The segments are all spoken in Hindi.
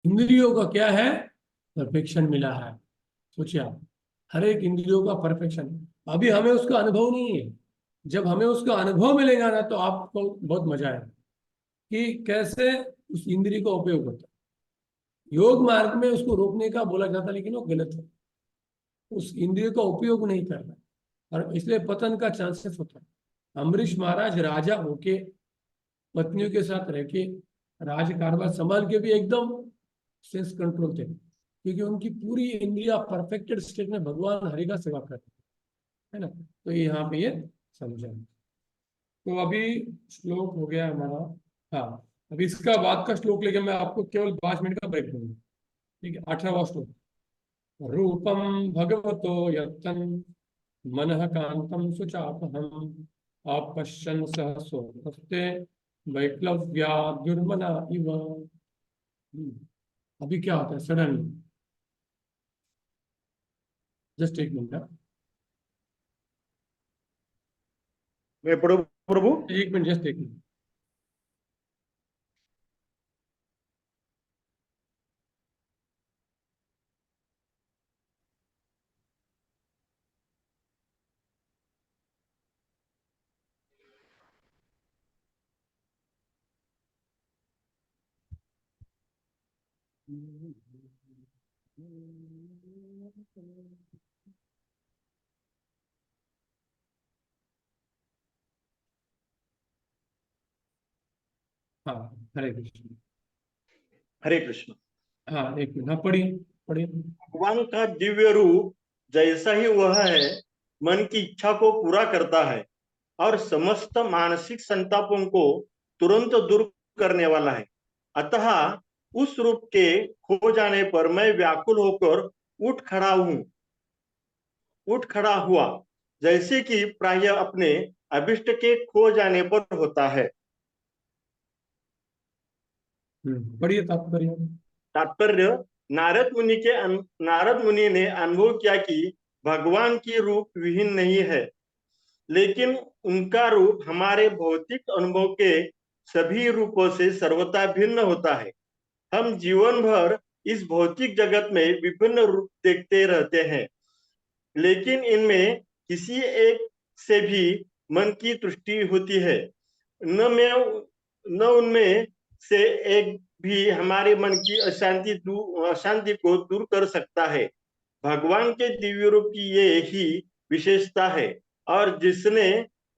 इंद्रियों का क्या है? परफेक्शन मिला है। सोचिए आप, हर एक इंद्रियों का परफेक्शन। अभी हमें उसका अनुभव नहीं है। जब हमें उसका अनुभव मिलेगा ना, तो आपको बहुत मजा आएगा कि कैसे उस इंद्रिय का उपयोग होता है। योग मार्ग में उसको रोकने का बोला जाता है, लेकिन वो गलत है। उस इंद्रिय का उपयोग नहीं करना, और इसलिए पतन का चांसेस होता है। अम्बरीश महाराज राजा होके पत्नियों के साथ रह के राज कारभार संभाल के भी एकदम सेंस कंट्रोल थे, क्योंकि उनकी पूरी इंद्रिया परफेक्टेड स्टेट में भगवान हरि का सेवा करते है ना। तो यहाँ पे ये समझा। तो अभी श्लोक हो गया हमारा। हाँ, अभी इसका बाद का श्लोक लेके मैं आपको केवल 5 मिनट का ब्रेक दूंगा। ठीक है, 18वां श्लोक। रूपम भगवतो यत्तन मनः कांतम सुचापहम आपश्यन् सहसोपस्ते वैक्लव्याद्युर्मना इव। अभी क्या होता है सडन? जस्ट एक मिनट। मैं पढ़ू प्रभु? एक मिनट, जस्ट एक मिनट। हाँ, हरे कृष्ण। हरे कृष्ण। हाँ, एक मिनट। हाँ, पढ़िए पढ़िए। भगवान का दिव्य रूप जैसा ही वह है, मन की इच्छा को पूरा करता है और समस्त मानसिक संतापों को तुरंत दूर करने वाला है। अतः उस रूप के खो जाने पर मैं व्याकुल होकर उठ खड़ा हुआ, जैसे कि प्राय अपने अभिष्ट के खो जाने पर होता है। पढ़िए तात्पर्य। तात्पर्य। नारद मुनि ने अनुभव किया कि भगवान की रूप विहीन नहीं है, लेकिन उनका रूप हमारे भौतिक अनुभव के सभी रूपों से सर्वथा भिन्न होता है। हम जीवन भर इस भौतिक जगत में विभिन्न रूप देखते रहते हैं, लेकिन इनमें किसी एक से भी मन की तुष्टि होती है। न उनमें से एक भी हमारे मन की अशांति को दूर कर सकता है। भगवान के दिव्य रूप की ये ही विशेषता है, और जिसने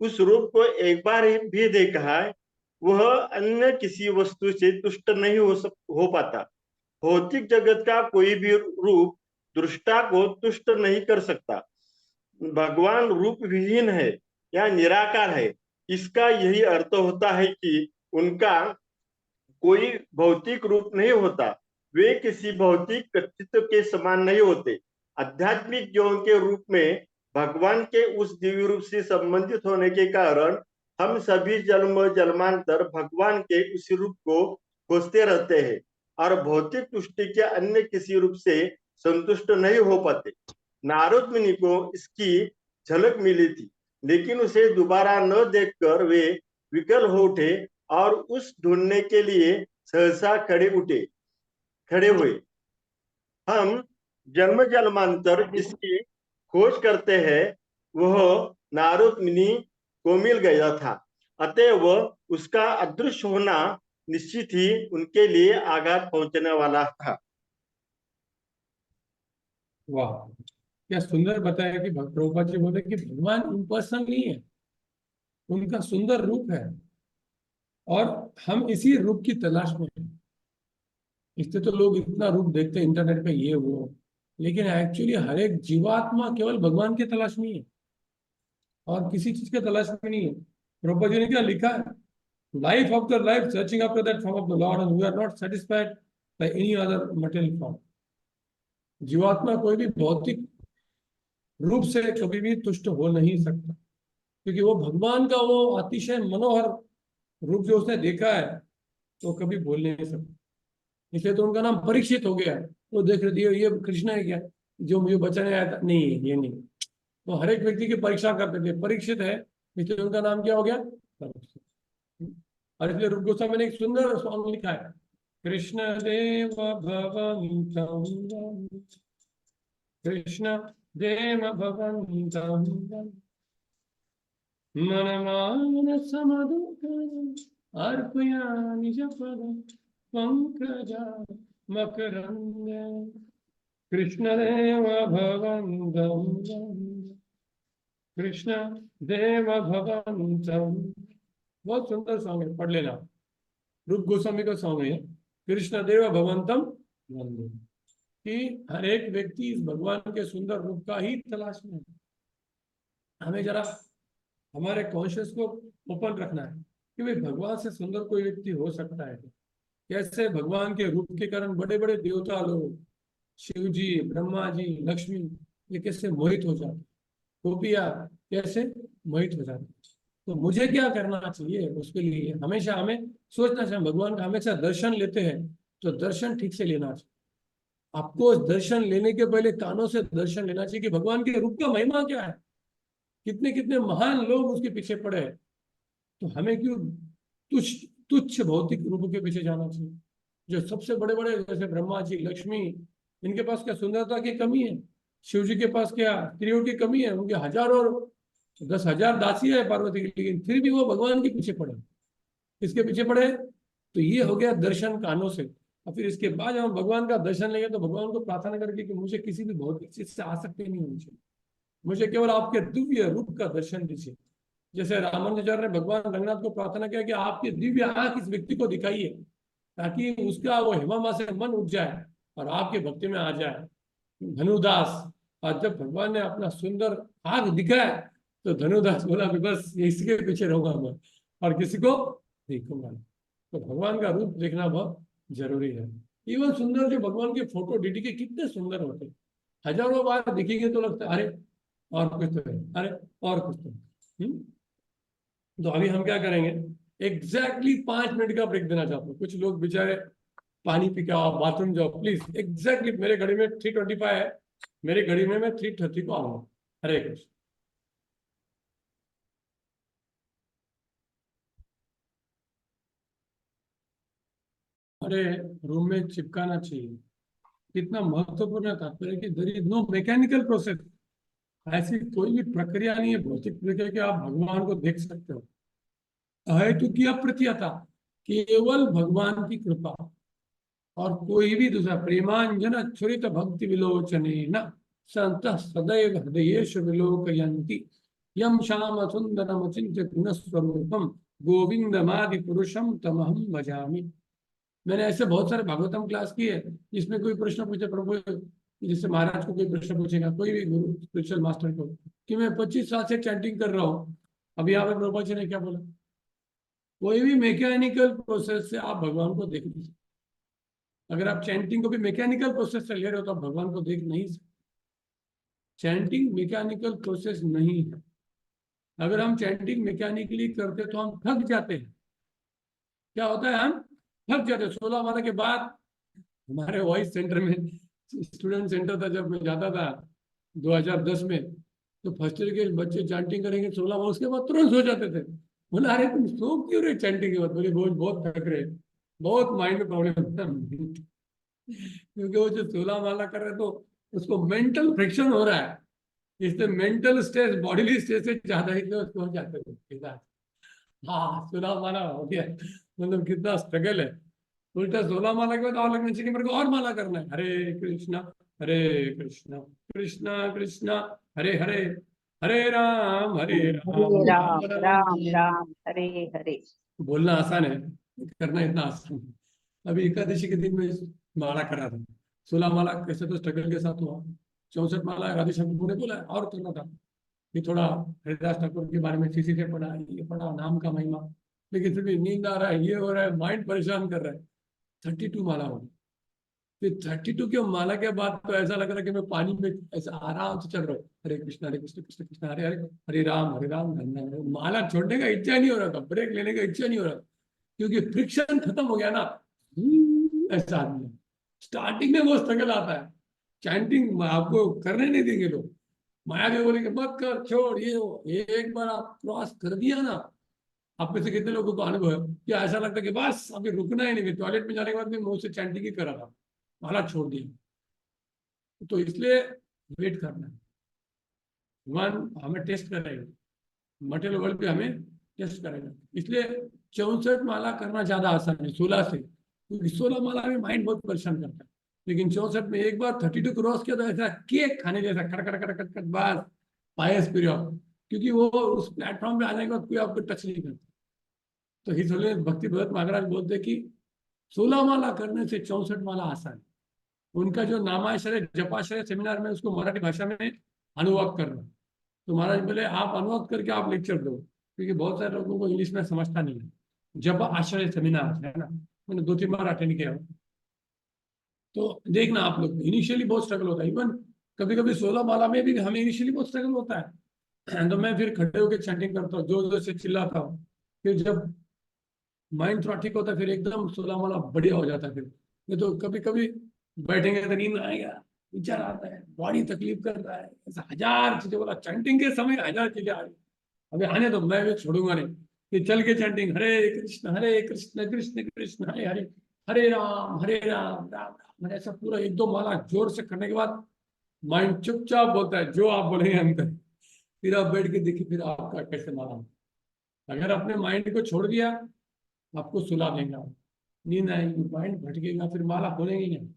उस रूप को एक बार भी देखा है, वह अन्य किसी वस्तु से तुष्ट नहीं हो पाता। भौतिक जगत का कोई भी रूप दृष्टा को तुष्ट नहीं कर सकता। भगवान रूप विहीन है या निराकार है। इसका यही अर्थ होता है कि उनका कोई भौतिक रूप नहीं होता। वे किसी भौतिक अस्तित्व के समान नहीं होते। आध्यात्मिक जीवन के रूप में भगवान के उस दिव्य रूप से संबंधित होने के कारण हम सभी जन्म जन्मांतर भगवान के उस रूप को खोजते रहते हैं और भौतिक तुष्टि के अन्य किसी रूप से संतुष्ट नहीं हो पाते। नारद मुनि को इसकी झलक मिली थी, लेकिन उसे दोबारा न देखकर वे विकल हो उठे और उस ढूंढने के लिए सहसा खड़े हुए। हम जन्म जन्मांतर जिसकी खोज करते हैं, वह नारद मुनि को मिल गया था। अतएव उसका अदृश्य होना निश्चित ही उनके लिए आघात पहुंचने वाला था। वाह, क्या सुंदर बताया कि प्रभुपाद जी बोलते कि भगवान इम्पर्सनल नहीं है, उनका सुंदर रूप है, और हम इसी रूप की तलाश में हैं। इससे तो लोग इतना रूप देखते हैं इंटरनेट पे, ये वो, लेकिन एक्चुअली हर एक जीवात्मा केवल भगवान की तलाश में ही है, और किसी चीज के तलाश में नहीं है। प्रभुपाद जी ने क्या लिखा है? Life after life searching after that form of the lord, and we are not satisfied by any other material form. जीवात्मा कोई भी भौतिक रूप से कभी भी तुष्ट हो नहीं सकता, क्योंकि वो भगवान का वो अतिशय मनोहर रूप जो उसने देखा है, तो कभी भूल नहीं सकता। इसलिए तो उनका नाम परीक्षित हो गया है। वो देख रहे थे ये कृष्ण है क्या, जो मुझे बचाने आया था? नहीं, ये नहीं। तो हर एक व्यक्ति की परीक्षा करते थे, परीक्षित है, इसलिए उनका नाम क्या हो गया? परीक्षित। और इसलिए रूप गोस्वामी ने एक सुंदर सॉन्ग लिखा है कृष्ण देव भवन्तं वन्दे। कृष्ण देव भवन्तं वन्दे। मनमानसमदुःखम् अर्पयामि निजपदं पंकजां मकरन्दं। कृष्णदेव भवन्तं वन्दे। कृष्ण देव भवन्तं। बहुत सुंदर सॉन्ग है, पढ़ लेना। रूप गोस्वामी का सॉन्ग है, कृष्ण देव भवन्तं वन्दे। कि हर एक व्यक्ति इस भगवान के सुंदर रूप का ही तलाश में है। हमें जरा हमारे कॉन्शियस को ओपन रखना है कि भाई भगवान से सुंदर कोई व्यक्ति हो सकता है। कैसे भगवान के रूप के कारण बड़े बड़े देवता लोग, शिव जी, ब्रह्मा जी, लक्ष्मी, ये कैसे मोहित हो जाते, गोपियां कैसे मोहित हो जाती। तो मुझे क्या करना चाहिए, उसके लिए हमेशा हमें सोचना चाहिए। भगवान का हमेशा दर्शन लेते हैं तो दर्शन ठीक से लेना चाहिए। आपको उस दर्शन लेने के पहले कानों से दर्शन लेना चाहिए कि भगवान के रूप का महिमा क्या है, कितने कितने महान लोग उसके पीछे पड़े हैं। तो हमें क्यों तुच्छ तुच्छ भौतिक रूप के पीछे जाना चाहिए। जो सबसे बड़े बड़े जैसे ब्रह्मा जी, लक्ष्मी, इनके पास क्या सुंदरता की कमी है? शिव जी के पास क्या स्त्रियों की कमी है? उनके हजारों 10,000 दासी है पार्वती की, लेकिन फिर भी वो भगवान के पीछे पड़े। किसके पीछे पड़े? तो ये हो गया दर्शन कानों से। और फिर इसके बाद जब हम भगवान का दर्शन लेंगे तो भगवान को प्रार्थना करके कि मुझे किसी भी भौतिक चीज से आसक्ति नहीं होनी चाहिए, मुझे केवल आपके दिव्य रूप का दर्शन दीजिए। जैसे रामानुजाचार्य ने भगवान रंगनाथ को प्रार्थना किया कि आपकी दिव्य आंख इस व्यक्ति को दिखाइए ताकि उसका वो हेमामा से मन उठ जाए और आपके भक्ति में आ जाए। धनुदास, और जब भगवान ने अपना सुंदर आंख दिखाया तो धनुदास बोला कि बस इसके पीछे रहूंगा मैं और किसी को देखूंगा। तो भगवान का रूप देखना बहुत जरूरी है। इवन सुंदर जो भगवान के फोटो डीडी के कितने सुंदर होते हैं, हजारों बार दिखेंगे तो लगता है अरे और कुछ तो है, अरे और कुछ तो है। तो अभी हम क्या करेंगे, एग्जैक्टली 5 मिनट का ब्रेक देना चाहते हैं। कुछ लोग बेचारे पानी पी के आओ, बाथरूम जाओ प्लीज। एग्जैक्टली मेरे घड़ी में 3:25 है, मेरी घड़ी में मैं 3:30 को आऊंगा। हरे कृष्ण। अरे रूम में चिपकाना चाहिए, कितना महत्वपूर्ण है। तात्पर्य कि there is no mechanical process, ऐसी कोई भी प्रक्रिया नहीं है भौतिक प्रक्रिया कि आप भगवान को देख सकते हो। अहेतु की अप्रत्यता, केवल भगवान की कृपा और कोई भी दूसरा। प्रेमांजन छुरित भक्ति विलोचने न संत सदैव हृदयेश विलोकयन्ति यम श्याम सुंदरम चिंत्य गुणस्वरूपम गोविंदमादि पुरुषम तमहम भजामि। मैंने ऐसे बहुत सारे भागवतम क्लास की है जिसमें कोई प्रश्न पूछे प्रभु, जिससे महाराज को कोई प्रश्न पूछेगा, कोई भी गुरु स्पिरिचुअल मास्टर को, कि मैं 25 साल से चैंटिंग कर रहा हूँ, अभी यहाँ पे प्रभुपाद जी ने क्या बोला, कोई भी मैकेनिकल प्रोसेस से आप भगवान को देख नहीं सकते। अगर आप चैंटिंग को भी मैकेनिकल प्रोसेस से ले रहे हो तो आप भगवान को देख नहीं सकते। चैंटिंग मैकेनिकल प्रोसेस नहीं है। अगर हम चैंटिंग मैकेनिकली करते तो हम थक जाते हैं। क्या होता है, हम थक जाते हैं। 16 माला के बाद हमारे वॉइस सेंटर में, स्टूडेंट सेंटर था जब मैं जाता था 2010 में, तो फर्स्ट ईयर के बच्चे चैंटिंग करेंगे 16 माला, उसके बाद तुरंत सो जाते थे। बोला अरे तुम सो क्यों रहे चैंटिंग के बाद? बोले बहुत थक रहे, बहुत माइंड में प्रॉब्लम होता है। क्योंकि वो जो 16 माला कर रहे तो उसको मेंटल फ्रिक्शन हो रहा है, इससे मेंटल स्ट्रेस बॉडीली स्ट्रेस से ज्यादा ही तो उसको हो जाते हैं। हाँ 16 माला हो गया, मतलब कितना स्ट्रगल है। उल्टा 16 माला के बाद और लगना चाहिए मेरे को और माला करना है। हरे कृष्णा कृष्णा कृष्णा हरे हरे, हरे राम हरे राम राम राम। राम राम हरे हरे। बोलना आसान है, करना इतना आसान है। अभी एकादशी के दिन में माला करा था, 16 माला कैसे तो स्ट्रगल के साथ हुआ। 64 माला राधे श्याम ने बोला और करना था कि थोड़ा हरिदास ठाकुर के बारे में सीसी से पढ़ा, ये पढ़ा, नाम का महिमा, लेकिन फिर भी नींद आ रहा है, ये हो रहा है, माइंड परेशान कर रहा है। 32 माला हो गई। फिर 32 के माला के बाद तो ऐसा लग रहा है कि मैं पानी में ऐसा आराम से चल रहा हूँ। हरे कृष्ण कृष्ण कृष्ण हरे हरे, हरे राम धन्य हरे। माला छोड़ने का इच्छा नहीं हो रहा था, ब्रेक लेने का इच्छा नहीं हो रहा था, क्योंकि फ्रिक्शन खत्म हो गया ना। ऐसा आदमी स्टार्टिंग में वो स्ट्रगल आता है, चैंटिंग आपको करने नहीं देंगे लोग। माया भी बोलेंगे मत कर, छोड़, ये एक बार आप क्रॉस कर दिया ना आप में से कितने लोगों को अनुभव है कि ऐसा लगता है कि बस अभी रुकना ही नहीं, टॉयलेट में जाने के बाद भी मुंह से चैंटिंग ही कर रहा था, माला छोड़ दिया। तो इसलिए वेट करना है। वन हमें टेस्ट करेगा, मटेरियल वर्ल्ड पे हमें टेस्ट करेगा। इसलिए 64 माला करना ज्यादा आसान है 16 से, क्योंकि 16 माला में माइंड बहुत परेशान करता है। लेकिन 64 में एक बार 32 क्रॉस किया तो ऐसा केक खाने जैसा खड़ खड़ खड़ खड़ खड़ बस पायस पीरियड, क्योंकि वो उस प्लेटफॉर्म पे आने के बाद कोई आपको टच नहीं करता। तो हिज होलिनेस भक्ति भगत महाराज बोलते कि 16 माला करने से 64 माला आसान है। उनका जो नामाश्रय जपाश्रय सेमिनार में उसको मराठी भाषा में अनुवाद करना, तो महाराज बोले आप अनुवाद करके आप लेक्चर दो, क्योंकि बहुत सारे लोगों को इंग्लिश में समझता नहीं है। जब आश्रय सेमिनार है ना, मैंने 2-3 बार अटेंड किया हूँ। तो देखना आप लोग, इनिशियली बहुत स्ट्रगल होता है। इवन कभी कभी 16 माला में भी हमें इनिशियली बहुत स्ट्रगल होता है। तो मैं फिर खड़े होकर चैंटिंग करता हूँ, जोर जोर से चिल्लाता हूँ। फिर जब माइंड थोड़ा ठीक होता है फिर एकदम 16 माला बढ़िया हो जाता है। फिर ये तो कभी कभी बैठेंगे तो नींद आएगा, विचार आता है, बॉडी तकलीफ कर रहा है, ऐसा हजार चीजें, बोला चैंटिंग के समय हजार चीजें आ रही। अभी आने तो मैं भी छोड़ूंगा नहीं कि चल के चैंटिंग हरे कृष्ण कृष्ण कृष्ण हरे हरे, हरे राम राम राम, ऐसा पूरा 1-2 माला जोर से करने के बाद माइंड चुपचाप बोलता है जो आप बोलेंगे हम करें। फिर आप बैठ के देखिए फिर आपका कैसे माला होता है। अगर अपने माइंड को छोड़ दिया आपको सुला देगा, नींद आएगी, माइंड भटकेगा, फिर माला खोलेंगे नहीं।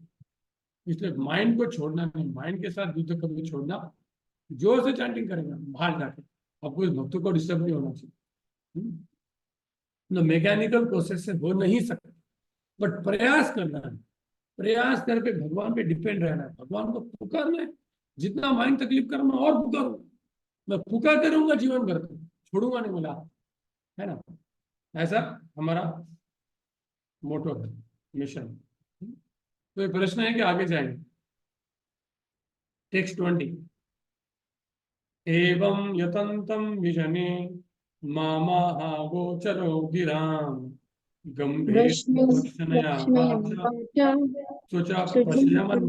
इसलिए माइंड को छोड़ना नहीं, माइंड के साथ युद्ध कभी छोड़ना, जोर से चैंटिंग करेगा बाहर जाके, आपको इस भक्तों को डिस्टर्ब नहीं होना चाहिए। मैकेनिकल प्रोसेस से हो नहीं सकता, बट प्रयास करना है, प्रयास करके भगवान पे डिपेंड रहना है, भगवान को पुकारना है। जितना माइंड तकलीफ करना और पुकारूंगा, मैं पुकारते रहूंगा जीवन भर को, छोड़ूंगा नहीं बोला, है ना। ऐसा हमारा मोटो है, मिशन। तो ये प्रश्न है कि आगे जाएंगे। टेक्स्ट 20 एवं यतन्तं विजने मामाह गोचरो गिराम गंभीर लक्षणया वाचा सोचा प्रश्नमन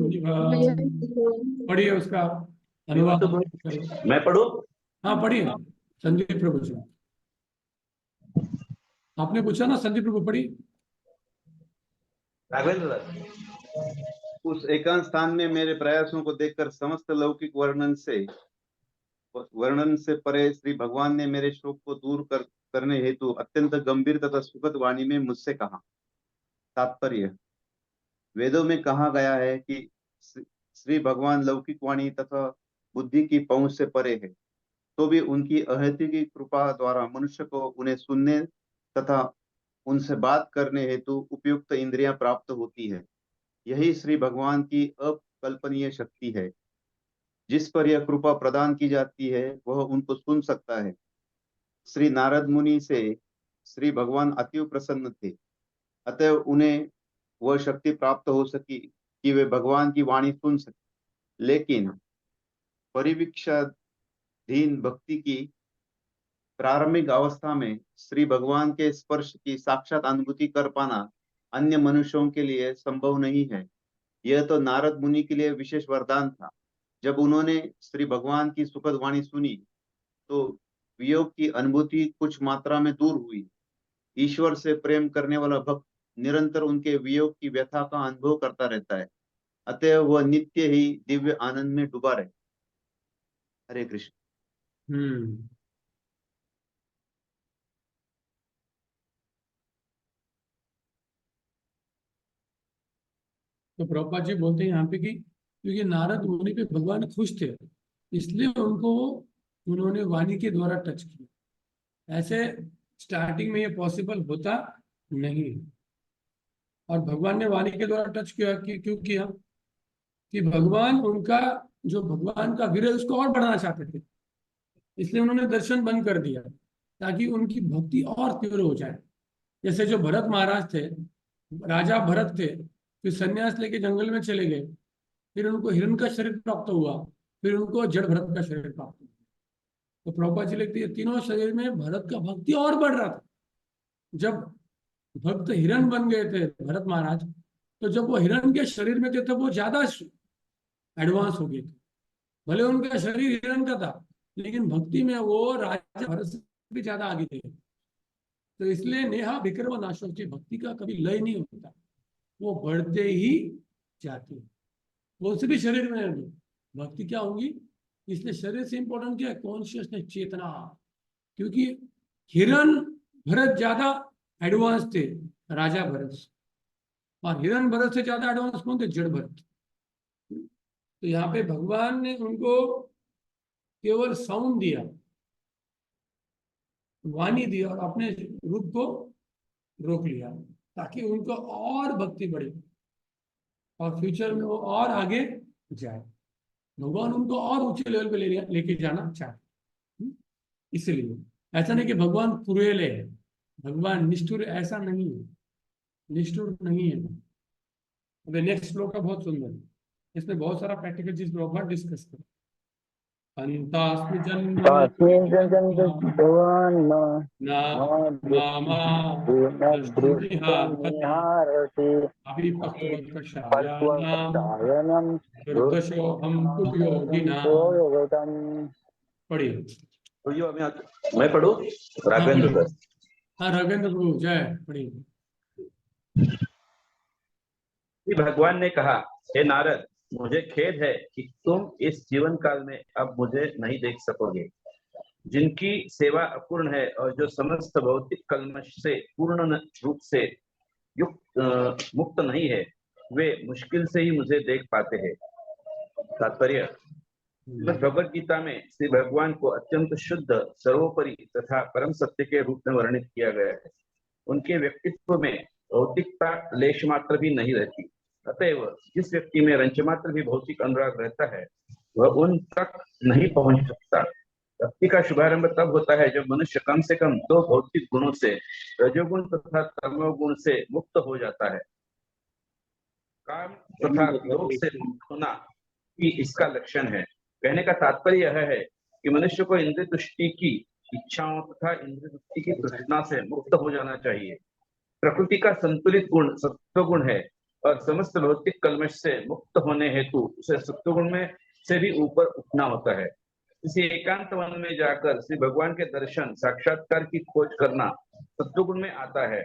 पढ़िए उसका अनुवाद करो। मैं पढ़ूं? हाँ पढ़िए, संदीप प्रभु जी आपने पूछा ना, संदीप प्रभु पढ़िए। राघवेंद्र, उस एकांत स्थान में मेरे प्रयासों को देखकर समस्त लौकिक वर्णन से परे श्री भगवान ने मेरे शोक को दूर करने हेतु अत्यंत गंभीर तथा सुखद वाणी में मुझसे कहा। तात्पर्य: वेदों में कहा गया है कि श्री भगवान लौकिक वाणी तथा बुद्धि की पहुंच से परे है, तो भी उनकी अहेतुकी कृपा द्वारा मनुष्य को उन्हें सुनने तथा उनसे बात करने हेतु उपयुक्त इंद्रियां प्राप्त होती है। यही श्री भगवान की अकल्पनीय शक्ति है। जिस पर यह कृपा प्रदान की जाती है वह उनको सुन सकता है। श्री नारद मुनि से श्री भगवान अति प्रसन्न थे, अतः उन्हें वह शक्ति प्राप्त हो सकी कि वे भगवान की वाणी सुन सके। लेकिन परिवीक्षाधीन भक्ति की प्रारंभिक अवस्था में श्री भगवान के स्पर्श की साक्षात अनुभूति कर पाना अन्य मनुष्यों के लिए संभव नहीं है। यह तो नारद मुनि के लिए विशेष वरदान था। जब उन्होंने श्री भगवान की सुखद वाणी सुनी तो वियोग की अनुभूति कुछ मात्रा में दूर हुई। ईश्वर से प्रेम करने वाला भक्त निरंतर उनके वियोग की व्यथा का अनुभव करता रहता है, अतः वह नित्य ही दिव्य आनंद में डूबा रहे। हरे कृष्ण। तो प्रभुपाद जी बोलते हैं यहाँ पे कि क्योंकि नारद मुनि पे भगवान खुश थे, इसलिए उनको उन्होंने वाणी के द्वारा टच किया। ऐसे स्टार्टिंग में ये पॉसिबल होता नहीं, और भगवान ने वाणी के द्वारा टच किया कि क्यों किया कि भगवान उनका जो भगवान का विरह उसको और बढ़ाना चाहते थे, इसलिए उन्होंने दर्शन बंद कर दिया ताकि उनकी भक्ति और तीव्र हो जाए। जैसे जो भरत महाराज थे, राजा भरत थे, फिर संन्यास लेके जंगल में चले गए, फिर उनको हिरण का शरीर प्राप्त हुआ, फिर उनको जड़ भरत का शरीर प्राप्त हुआ। तो प्रभुपाद जी लिखते हैं तीनों शरीर में भरत का भक्ति और बढ़ रहा था। जब भक्त हिरण बन गए थे भरत महाराज, तो जब वो हिरण के शरीर में थे तब वो ज्यादा एडवांस हो गए थे। भले उनका शरीर हिरण का था, लेकिन भक्ति में वो राजा भरत से भी ज्यादा आगे थे। तो इसलिए नेहा विक्रम नाशोची, भक्ति का कभी लय नहीं होता, वो बढ़ते ही जाती है। कौन से भी शरीर में होगी भक्ति क्या होगी। इसलिए शरीर से इंपॉर्टेंट क्या है, कॉन्शियसनेस, चेतना। क्योंकि हिरण भरत ज्यादा एडवांस थे, राजा भरत, और हिरण भरत से ज्यादा एडवांस कौन थे, जड़ भरत। तो यहाँ पे भगवान ने उनको केवल साउंड दिया, वाणी दी, और अपने रूप को रोक लिया ताकि उनको और भक्ति बढ़े और फ्यूचर में वो और आगे जाए। भगवान उनको और ऊंचे लेवल पे लेके जाना चाहते। इसलिए ऐसा नहीं कि भगवान क्रूएल है, भगवान निष्ठुर, ऐसा नहीं है, निष्ठुर नहीं है। अभी नेक्स्ट श्लोक का बहुत सुंदर है, इसमें बहुत सारा प्रैक्टिकल चीज प्रॉपर डिस्कस करें। अंतास्मि जन्म पढ़िए। तो यो मैं पढ़ू राघवेंद्र सर। हाँ राघवेंद्र प्रभु जय, पढ़िए। भगवान ने कहा, हे नारद, मुझे खेद है कि तुम इस जीवन काल में अब मुझे नहीं देख सकोगे। जिनकी सेवा अपूर्ण है और जो समस्त भौतिक कल्मश से पूर्ण रूप से मुक्त नहीं है, वे मुश्किल से ही मुझे देख पाते हैं। तात्पर्य, भगवद गीता में श्री भगवान को अत्यंत शुद्ध, सर्वोपरि तथा परम सत्य के रूप में वर्णित किया गया है। उनके व्यक्तित्व में भौतिकता लेश मात्र भी नहीं रहती। अतएव जिस व्यक्ति में रंच मात्र भी भौतिक अनुराग रहता है, वह उन तक नहीं पहुंच सकता। भक्ति का शुभारंभ तब होता है जब मनुष्य कम से कम दो भौतिक गुणों से, रजोगुण तथा तमोगुण से मुक्त हो जाता है। काम तथा लोभ से मुक्त होना ही इसका लक्षण है। कहने का तात्पर्य यह है कि मनुष्य को इंद्रिय तुष्टि की इच्छाओं तथा इंद्रिय तुष्टि की तृष्णा से मुक्त हो जाना चाहिए। प्रकृति का संतुलित गुण सत्वगुण है और समस्त भौतिक कल्मश से मुक्त होने हेतु उसे सत्वगुण में से भी ऊपर उठना होता है। किसी एकांत वन में जाकर श्री भगवान के दर्शन साक्षात्कार की खोज करना सत्वगुण में आता है।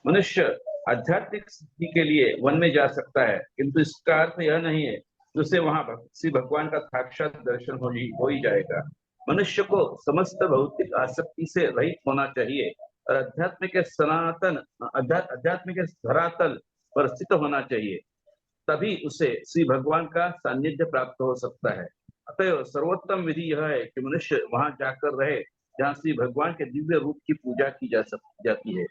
मनुष्य आध्यात्मिक सिद्धि के लिए वन में जा सकता है, किंतु इसका अर्थ यह नहीं है कि उसे वहां श्री भगवान का साक्षात दर्शन हो ही जाएगा। मनुष्य को समस्त भौतिक आसक्ति से रहित होना चाहिए और अध्यात्म के धरातल पर स्थित होना चाहिए, तभी उसे श्री भगवान का सानिध्य प्राप्त हो सकता है। अतः सर्वोत्तम विधि यह है कि मनुष्य वहां जाकर रहे जहाँ श्री भगवान के दिव्य रूप की पूजा की जाती है।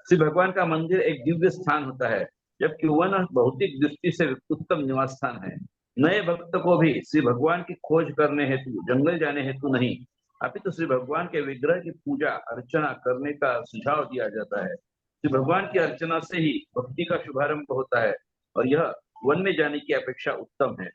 श्री भगवान का मंदिर एक दिव्य स्थान होता है, जबकि वन भौतिक दृष्टि से उत्तम निवास स्थान है। नए भक्त को भी श्री भगवान की खोज करने हेतु जंगल जाने हेतु नहीं, अपितु श्री भगवान के विग्रह की पूजा अर्चना करने का सुझाव दिया जाता है। श्री भगवान की अर्चना से ही भक्ति का शुभारंभ होता है और यह वन में जाने की अपेक्षा उत्तम है।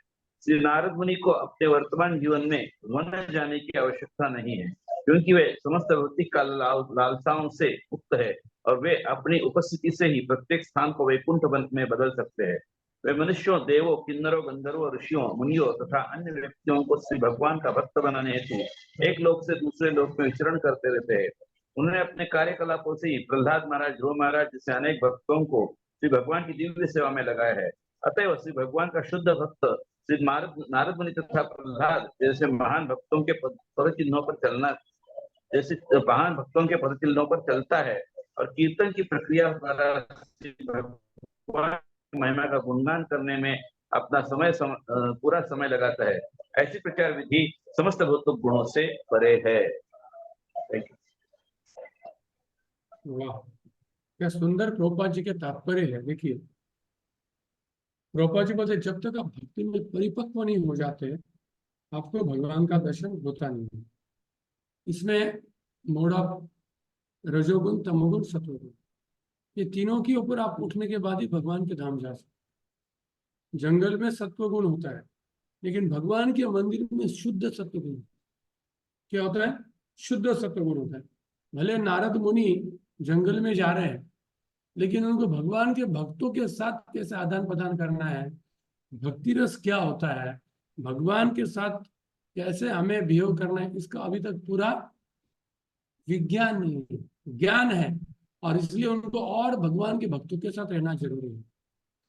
श्री नारद मुनि को अपने वर्तमान जीवन में वन में जाने की आवश्यकता नहीं है, क्योंकि वे समस्त भौतिक लालसाओं से मुक्त है और वे अपनी उपस्थिति से ही प्रत्येक स्थान को वैकुंठ में बदल सकते हैं। वे मनुष्यों, देवों, किन्नरों, गंधर्वों, ऋषियों, मुनियों तथा अन्य व्यक्तियों को श्री भगवान का भक्त बनाने हेतु एक लोक से दूसरे लोक में विचरण करते रहते हैं। उन्होंने अपने कार्यकलापों से ही प्रहलाद महाराज, ध्रुव महाराज जैसे अनेक भक्तों को श्री भगवान की दिव्य सेवा में लगाया है। अतएव श्री भगवान का शुद्ध भक्त श्री नारद मुनि तथा प्रहलाद जैसे महान भक्तों के पदचिन्हों पर चलना, जैसे महान भक्तों के पदचिन्हों पर चलता है और कीर्तन की प्रक्रिया द्वारा भगवान की महिमा का गुणगान करने में अपना पूरा समय लगाता है। ऐसी प्रचार विधि समस्त भौतिक गुणों से परे है। वाह, क्या सुंदर प्रभुपाद जी के तात्पर्य है। देखिए, प्रभुपाद जी बोलते जब तक आप भक्ति में परिपक्व नहीं हो जाते, आपको भगवान का दर्शन होता नहीं है। इसमें मोड ऑफ रजोगुण, तमोगुण, सत्वगुण, ये तीनों के ऊपर आप उठने के बाद ही भगवान के धाम जा सकते। जंगल में सत्वगुण होता है, लेकिन भगवान के मंदिर में शुद्ध सत्वगुण। क्या होता है? शुद्ध सत्वगुण होता है। भले नारद मुनि जंगल में जा रहे हैं, लेकिन उनको भगवान के भक्तों के साथ कैसे आदान प्रदान करना है, भक्ति रस क्या होता है, भगवान के साथ कैसे हमें बिहेव करना है, इसका अभी तक पूरा विज्ञान नहीं है। ज्ञान है, और इसलिए उनको और भगवान के भक्तों के साथ रहना जरूरी है।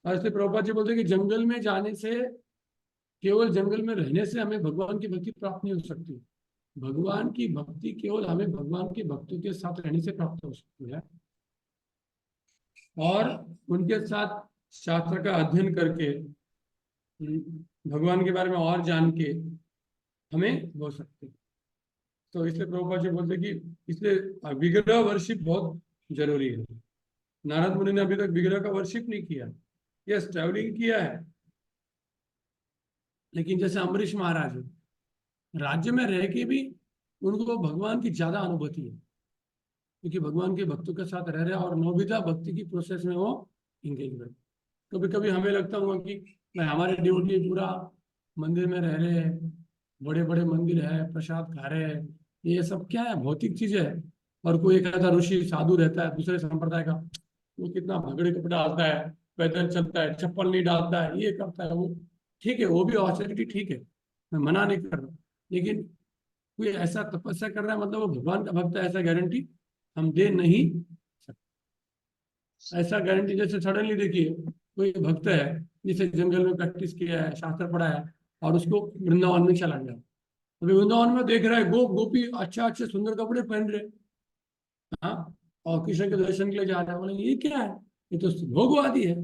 और इसलिए प्रभुपाद जी बोलते हैं कि जंगल में जाने से, केवल जंगल में रहने से हमें भगवान की भक्ति प्राप्त नहीं हो सकती। भगवान की भक्ति केवल हमें भगवान के भक्तों के साथ रहने से प्राप्त हो सकती है, और उनके साथ शास्त्र का अध्ययन करके भगवान के बारे में और जान के हमें हो सकते हैं। तो इसलिए प्रभुपाद जी बोलते कि इसलिए विग्रह वर्शिप बहुत जरूरी है। नारद मुनि ने अभी तक विग्रह का वर्शिप नहीं किया, यस ट्रैवलिंग किया है, लेकिन जैसे अम्बरीश महाराज है, राज्य में रह के भी उनको भगवान की ज्यादा अनुभूति है, क्योंकि भगवान के भक्तों के साथ रह रहे हैं और नौविधा भक्ति की प्रोसेस में वो इंगेज है। कभी कभी हमें लगता होगा कि भाई हमारे ड्यूटी पूरा मंदिर में रह रहे हैं, बड़े बड़े मंदिर है, प्रसाद खा रहे हैं, ये सब क्या है, भौतिक चीजें है। और कोई एक ऐसा ऋषि साधु रहता है दूसरे संप्रदाय का, वो कितना भगड़े कपड़े डालता है, पैदल चलता है, चप्पल नहीं डालता है, ये करता है, वो ठीक है, वो भी ऑथेंटिटी ठीक है, मैं मना नहीं कर रहा, लेकिन कोई ऐसा तपस्या कर रहा है मतलब वो भगवान का भक्त है, ऐसा गारंटी हम दे नहीं सकते। ऐसा गारंटी जैसे सडनली देखिए कोई भक्त है जिसे जंगल में प्रैक्टिस किया है, शास्त्र पढ़ा है, और उसको वृंदावन में चला गया, अभी वृंदावन में देख रहा है गोपी अच्छा अच्छे सुंदर कपड़े पहन रहे, हाँ, और कृष्ण के दर्शन के लिए जा रहा है, बोले ये क्या है, ये तो भोगवादी है।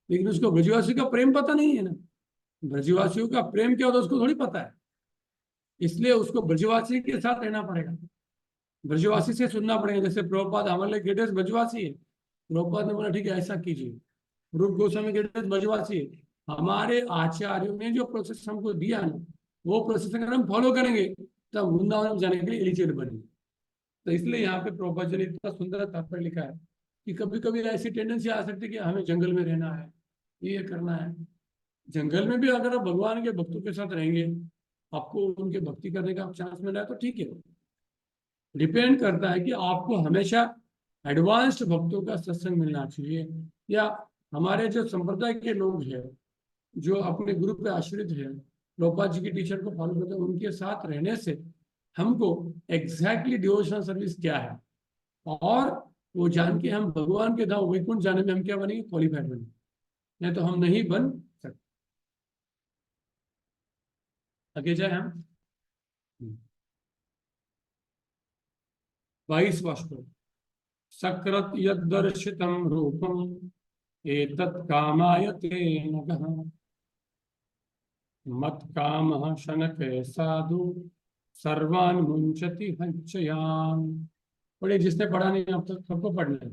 लेकिन उसको ब्रजवासी का प्रेम पता नहीं है ना, ब्रजवासियों का प्रेम क्या होता है उसको थोड़ी पता है, इसलिए उसको ब्रजवासी के साथ रहना पड़ेगा, ब्रजवासी से सुनना पड़ेगा। जैसे प्रभुपाद हमारे लिए ग्रेटेस्ट ब्रजवासी है, प्रभुपाद ने बोला ठीक है ऐसा कीजिए, रूप गोस्वामी ग्रेटेस्ट ब्रजवासी है, हमारे आचार्यों ने जो प्रोसेस हमको दिया ना, वो प्रोसेस अगर हम फॉलो करेंगे तब वृंदावन जाने के लिए एलिजिबल बनेंगे। तो इसलिए यहाँ पे प्रभुपाद जी ने इतना सुंदर तात्पर्य लिखा है कि कभी कभी ऐसी टेंडेंसी आ सकती है कि हमें जंगल में रहना है, ये करना है। जंगल में भी अगर आप भगवान के भक्तों के साथ रहेंगे, आपको उनके भक्ति करने का चांस मिला है तो ठीक है। डिपेंड करता है कि आपको हमेशा एडवांस्ड भक्तों का सत्संग मिलना चाहिए, या हमारे जो संप्रदाय के लोग हैं जो अपने गुरु पे आश्रित है, प्रभुपाद जी की टीचर को फॉलो करते हैं, उनके साथ रहने से हमको एग्जैक्टली डिवोशनल सर्विस क्या है, और वो जान के हम भगवान के धाम वैकुंठ जाने में हम क्या बनेंगे, क्वालिफाइड बनेंगे, नहीं तो हम नहीं बन सकते। आगे जाए हम 22वां श्लोक। सकृत यद्दर्शितं रूपम् एतत् कामाय ते नघः मत्कामः शनके साधु सर्वान् मुंचति हंचयान्। पढ़िए, जिसने पढ़ा नहीं अब तक सबको पढ़ना है।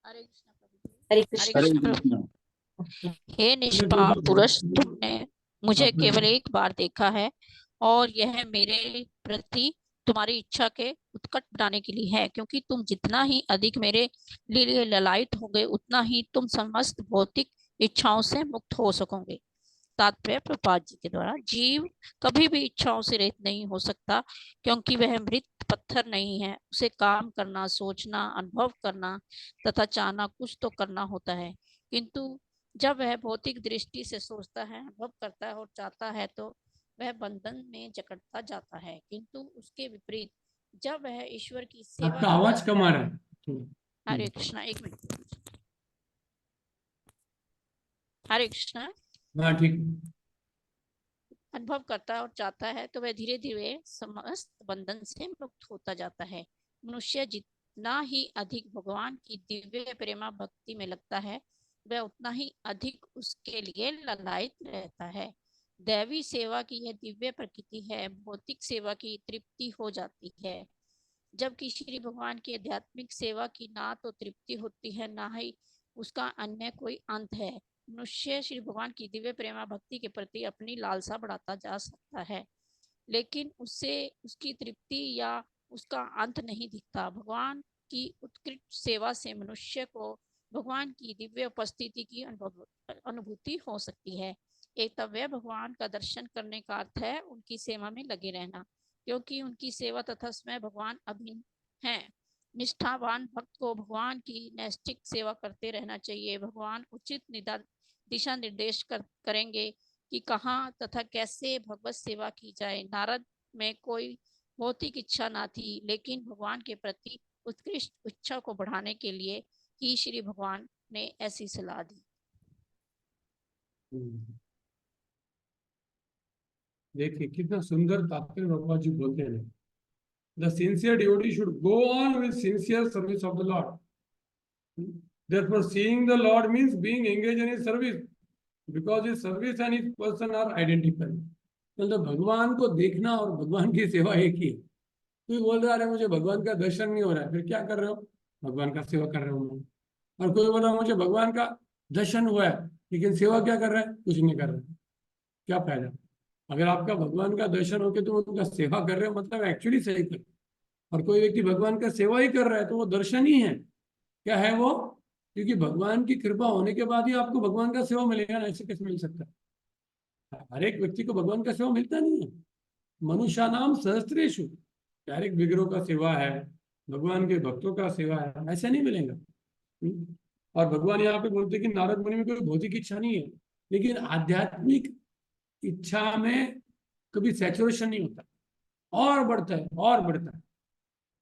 हरे हरे कृष्ण प्रभु। कृष्ण। हे निष्पाप पुरुष, तुमने मुझे केवल एक बार देखा है और यह मेरे प्रति तुम्हारी इच्छा के उत्कट बनाने के लिए है, क्योंकि तुम जितना ही अधिक मेरे लिए ललायित होंगे उतना ही तुम समस्त भौतिक इच्छाओं से मुक्त हो सकोगे। तात्पर्य प्रभुपाद जी के द्वारा, जीव कभी भी इच्छाओं से रहित नहीं हो सकता, क्योंकि वह मृत पत्थर नहीं है। उसे काम करना, सोचना, अनुभव करना तथा चाहना कुछ तो करना होता है, किंतु जब वह भौतिक दृष्टि से सोचता है, अनुभव करता है और चाहता है तो वह बंधन में जकड़ता जाता है। किंतु उसके विपरीत जब वह ईश्वर की सेवा आपका आवाज कम आ रहा है थोड़ा। हरे कृष्णा, एक मिनट। हरे कृष्णा। हाँ ठीक। अनुभव करता है और चाहता है तो वह धीरे धीरे समस्त बंधन से मुक्त होता जाता है। मनुष्य जितना ही अधिक भगवान की दिव्य प्रेमा भक्ति में लगता है, वह उतना ही अधिक उसके लिए ललायित रहता है। दैवी सेवा की यह दिव्य प्रकृति है, भौतिक सेवा की तृप्ति हो जाती है, जबकि श्री भगवान की आध्यात्मिक सेवा की ना तो तृप्ति होती है, ना ही उसका अन्य कोई अंत है। मनुष्य श्री भगवान की दिव्य प्रेमा भक्ति के प्रति अपनी लालसा बढ़ाता जा सकता है, लेकिन उससे उसकी तृप्ति या उसका अंत नहीं दिखता। भगवान की उत्कृष्ट सेवा से मनुष्य को भगवान की दिव्य उपस्थिति की अनुभूति हो सकती है। एकतव्य भगवान का दर्शन करने का अर्थ है उनकी सेवा में लगे रहना, क्योंकि उनकी सेवा तथा स्वयं भगवान अभिन्न है। निष्ठावान भक्त को भगवान की नैष्ठिक सेवा करते रहना चाहिए। भगवान उचित दिशा निर्देश करेंगे कि कहाँ तथा कैसे भगवत सेवा की जाए। नारद में कोई भौतिक इच्छा ना थी, लेकिन भगवान के प्रति उत्कृष्ट इच्छा को बढ़ाने के लिए ही श्री भगवान ने ऐसी सलाह दी। देखिए कितना सुंदर तात्पर्य भगवान जी बोलते हैं। The sincere devotee should go on with sincere service of the Lord. Therefore, seeing the Lord means being engaged in His service, because His service and His person are identical. मतलब भगवान को देखना और भगवान की सेवा एक ही है। कोई बोल रहा है मुझे भगवान का दर्शन नहीं हो रहा है, फिर क्या कर रहे हो? भगवान का सेवा कर रहे हो मैं। और कोई बोल रहा है मुझे भगवान का दर्शन हुआ है लेकिन सेवा क्या कर रहा है? कुछ नहीं कर रहा है। क्या फायदा? अगर आपका भगवान का दर्शन हो के तुम उनका सेवा कर रहे हो, मतलब एक्चुअली सही कर। और कोई व्यक्ति भगवान का सेवा ही कर रहा है तो वो दर्शन ही है। क्या है वो? क्योंकि भगवान की कृपा होने के बाद ही आपको भगवान का सेवा मिलेगा ना, ऐसे कैसे मिल सकता है? हर एक व्यक्ति को भगवान का सेवा मिलता नहीं है। मनुष्य नाम सहस्त्रेषु, हर एक विग्रह का सेवा है, भगवान के भक्तों का सेवा है, ऐसा नहीं मिलेगा। और भगवान यहाँ पे बोलते कि नारद मुनि में कोई भौतिक इच्छा नहीं है, लेकिन आध्यात्मिक इच्छा में कभी सैचुरेशन नहीं होता, और बढ़ता है और बढ़ता है।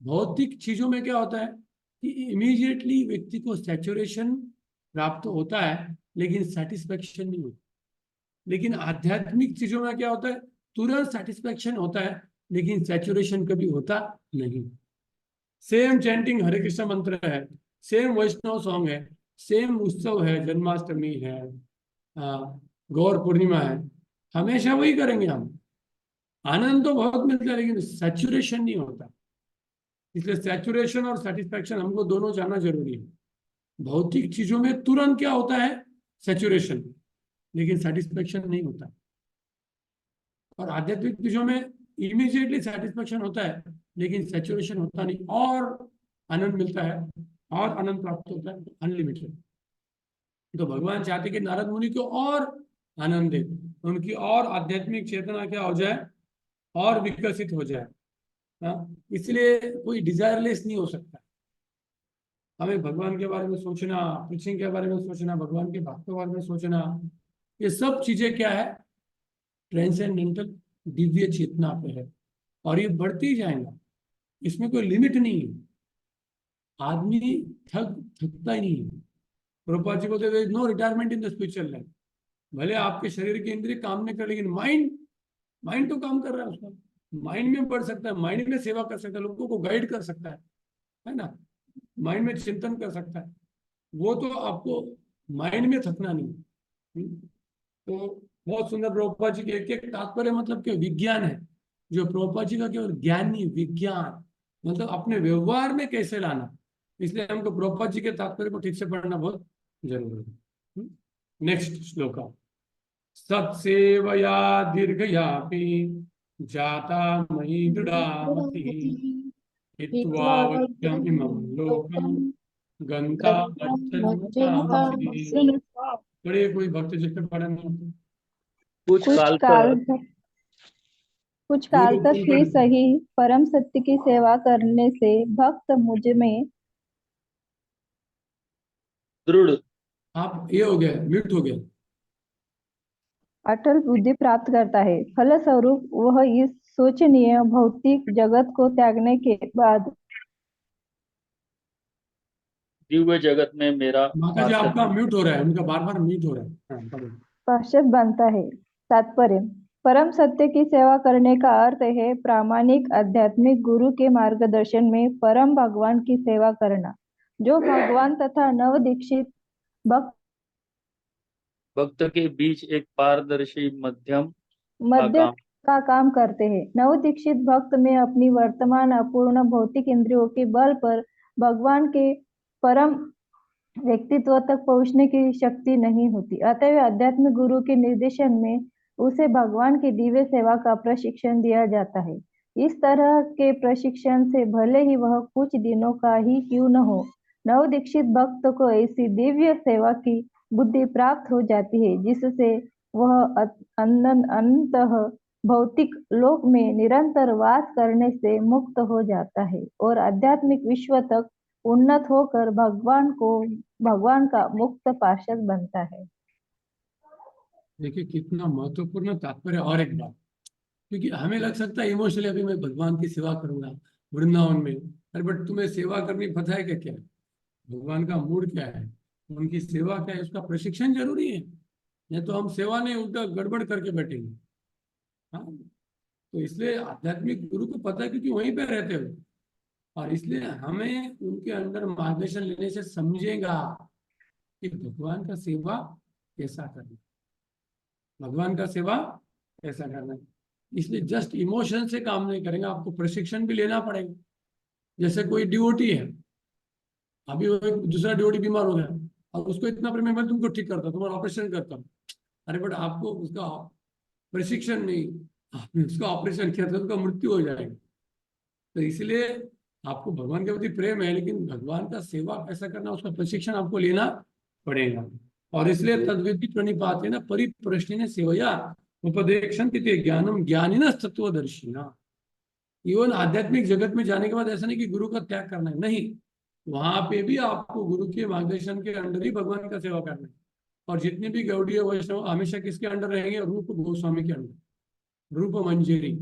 भौतिक चीजों में क्या होता है कि इमीडिएटली व्यक्ति को सैचुरेशन प्राप्त होता है लेकिन सेटिस्फेक्शन नहीं होता। लेकिन आध्यात्मिक चीजों में क्या होता है? तुरंत सेटिस्फेक्शन होता है लेकिन सैचुरेशन कभी होता नहीं। सेम चैंटिंग हरे कृष्ण मंत्र है, सेम वैष्णव सॉन्ग है, सेम उत्सव है, जन्माष्टमी है, गौर पूर्णिमा है, हमेशा वही करेंगे हम। आनंद तो बहुत मिलता है लेकिन सैचुरेशन नहीं होता। इसलिए सैचुरेशन और सेटिस्फैक्शन हमको दोनों जानना जरूरी है। भौतिक चीजों में तुरंत क्या होता है? सैचुरेशन, लेकिन सेटिस्फैक्शन नहीं होता। और आध्यात्मिक चीजों में इमीडिएटली सेटिस्फैक्शन होता है लेकिन सैचुरेशन होता नहीं, और आनंद मिलता है और आनंद प्राप्त होता है अनलिमिटेड। तो भगवान चाहते कि नारद मुनि को और आनंद दे, उनकी और आध्यात्मिक चेतना क्या हो जाए? और विकसित हो जाए। इसलिए कोई डिजायरलेस नहीं हो सकता। हमें भगवान के बारे में सोचना, प्रीचिंग के बारे में सोचना, भगवान के भक्तों के बारे में सोचना, ये सब चीजें क्या है? ट्रांसेंडेंटल दिव्य चेतना पे है, और ये बढ़ती ही जाएगा। इसमें कोई लिमिट नहीं है। आदमी थकता ही नहीं है। प्रभुपाद जी बोलते हैं no retirement in the spiritual life. भले आपके शरीर की इंद्रिय काम नहीं कर, लेकिन माइंड तो काम कर रहा है। उसका माइंड में बढ़ सकता है, माइंड में सेवा कर सकता है, लोगों को गाइड कर सकता है ना, माइंड में चिंतन कर सकता है। वो तो आपको माइंड में थकना नहीं। तो बहुत सुंदर प्रभुपाद जी के एक एक तात्पर्य मतलब कि विज्ञान है, जो प्रभुपाद जी का केवल ज्ञान नहीं, विज्ञान मतलब अपने व्यवहार में कैसे लाना। इसलिए हमको प्रभुपाद जी के तात्पर्य को ठीक से पढ़ना बहुत जरूरी है। नेक्स्ट श्लोक, सत्सेवया दीर्घयापि जाता मयि दृढ़ामतिः हित्वा वक्यम् इमं लोकं गन्ता मज्जन्मतामसि। बड़े कोई भक्त जिसने पढ़ा नहीं, कुछ काल तक ही सही परम सत्य की सेवा करने से भक्त मुझ में दृढ़, आप ये हो गया, म्यूट हो गया, अटल बुद्धि प्राप्त करता है। फलस्वरूप वह इस शोचनीय भौतिक जगत को त्यागने के बाद दिव्य जगत में मेरा माता जी आपका म्यूट हो रहा है, उनका बार बार म्यूट हो रहा है। पार्षद बनता है। तात्पर्य, परम सत्य की सेवा करने का अर्थ है प्रामाणिक आध्यात्मिक गुरु के मार्गदर्शन में परम भगवान की सेवा करना, जो भगवान तथा नव दीक्षित भक्त के बीच एक पारदर्शी मध्य का काम करते हैं। नव दीक्षित भक्त में अपनी वर्तमान अपूर्ण भौतिक इंद्रियों के बल पर भगवान के परम व्यक्तित्व तक पहुंचने की शक्ति नहीं होती। अतः आध्यात्मिक गुरु के निर्देशन में उसे भगवान की दिव्य सेवा का प्रशिक्षण दिया जाता है। इस तरह के प्रशिक्षण से भले ही वह कुछ दिनों का ही क्यों न हो, नव दीक्षित भक्त को ऐसी दिव्य सेवा की बुद्धि प्राप्त हो जाती है जिससे वह अंततः भौतिक लोक में निरंतर वास करने से मुक्त हो जाता है और आध्यात्मिक विश्व तक उन्नत होकर भगवान का मुक्त पार्षद बनता है। देखिए कितना महत्वपूर्ण तात्पर्य। और एक बात, क्योंकि हमें लग सकता है इमोशनली अभी मैं भगवान की सेवा करूंगा वृंदावन में, अरे बट तुम्हें सेवा करनी पता है क्या? भगवान का मूड क्या है, उनकी सेवा क्या है, उसका प्रशिक्षण जरूरी है। या तो हम सेवा नहीं, उल्टा गड़बड़ करके बैठेंगे। हाँ, तो इसलिए आध्यात्मिक गुरु को पता है, क्योंकि वहीं पे रहते हो, और इसलिए हमें उनके अंदर मार्गदर्शन लेने से समझेगा कि भगवान का सेवा कैसा करना, भगवान का सेवा कैसा करना है। इसलिए जस्ट इमोशन से काम नहीं करेंगे, आपको प्रशिक्षण भी लेना पड़ेगा। जैसे कोई डिवोटी है, अभी वो एक दूसरा डिवोटी बीमार हो गया और उसको इतना प्रेम है, मैं तुमको ठीक करता हूँ, तुम्हारा ऑपरेशन करता हूँ। अरे बट आपको उसका प्रशिक्षण नहीं, आपने उसका ऑपरेशन किया तो उसका मृत्यु हो जाएगा। तो इसलिए आपको भगवान के प्रति प्रेम है, लेकिन भगवान का सेवा कैसा करना उसका प्रशिक्षण आपको लेना पड़ेगा। और इसलिए तद्विधि प्रणिपात है ना परिप्रश्न सेवया उपदेक्षन्ति ते ज्ञानम ज्ञानिनः तत्वदर्शिनः। इवन आध्यात्मिक जगत में जाने के बाद ऐसा नहीं कि गुरु का त्याग करना है, नहीं, वहां पे भी आपको गुरु के मार्गदर्शन के अंडर ही भगवान का सेवा करना है। और जितने भी गौड़ीय वैष्णव हमेशा किसके अंडर रहेंगे? रूप गोस्वामी के अंडर, रूप मंजरी,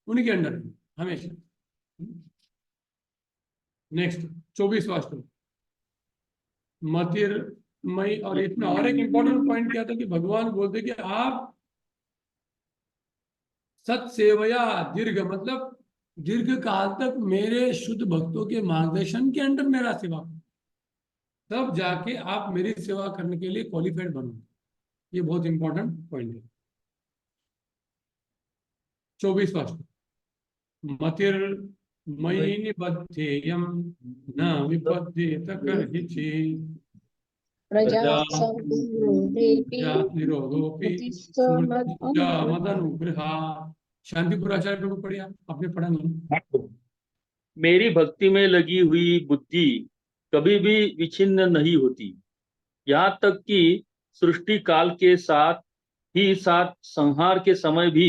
उनके अंडर हमेशा। नेक्स्ट 24वां श्लोक, मतिर्मयी। और इसमें और एक इंपॉर्टेंट पॉइंट क्या था कि भगवान बोलते कि आप सत्सेवया दीर्घ, मतलब दीर्घ काल तक मेरे शुद्ध भक्तों के मार्गदर्शन के अंडर मेरा सेवा, तब जाके आप मेरी सेवा करने के लिए क्वालिफाइड बनो। ये बहुत इंपॉर्टेंट पॉइंट है। 24वां श्लोक, मतिर्मयि निबध्येयं न विपद्येत कर्हिचि निरोधोपि स्मृत्या मदनुग्रहा। शांतिपुर आचार्य प्रभु पढ़िए, आपने पढ़ा नहीं? मेरी भक्ति में लगी हुई बुद्धि कभी भी विच्छिन्न नहीं होती, यहाँ तक कि सृष्टि काल के साथ ही साथ संहार के समय भी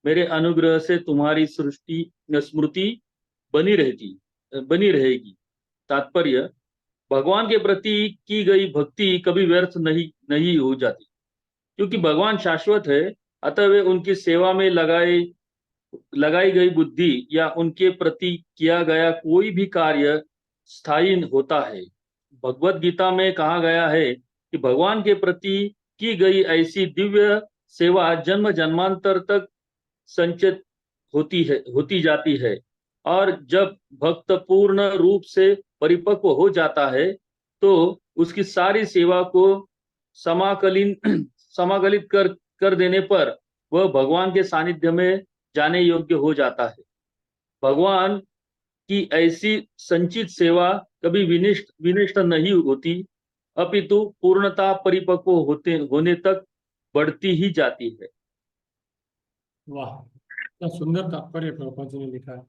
मेरे अनुग्रह से तुम्हारी सृष्टि स्मृति बनी रहेगी। तात्पर्य, भगवान के प्रति की गई भक्ति कभी व्यर्थ नहीं हो जाती, क्योंकि भगवान शाश्वत है। अतः वे उनकी सेवा में लगाई गई बुद्धि या उनके प्रति किया गया कोई भी कार्य स्थायी होता है। भगवत गीता में कहा गया है कि भगवान के प्रति की गई ऐसी दिव्य सेवा जन्म जन्मांतर तक संचित होती जाती है, और जब भक्त पूर्ण रूप से परिपक्व हो जाता है तो उसकी सारी सेवा को समाकलित कर देने पर वह भगवान के सानिध्य में जाने योग्य हो जाता है। भगवान की ऐसी संचित सेवा कभी विनिष्ट नहीं होती, अपितु पूर्णता परिपक्व होने तक बढ़ती ही जाती है। वाह, क्या सुंदर तात्पर्य प्रभुपाद जी ने लिखा है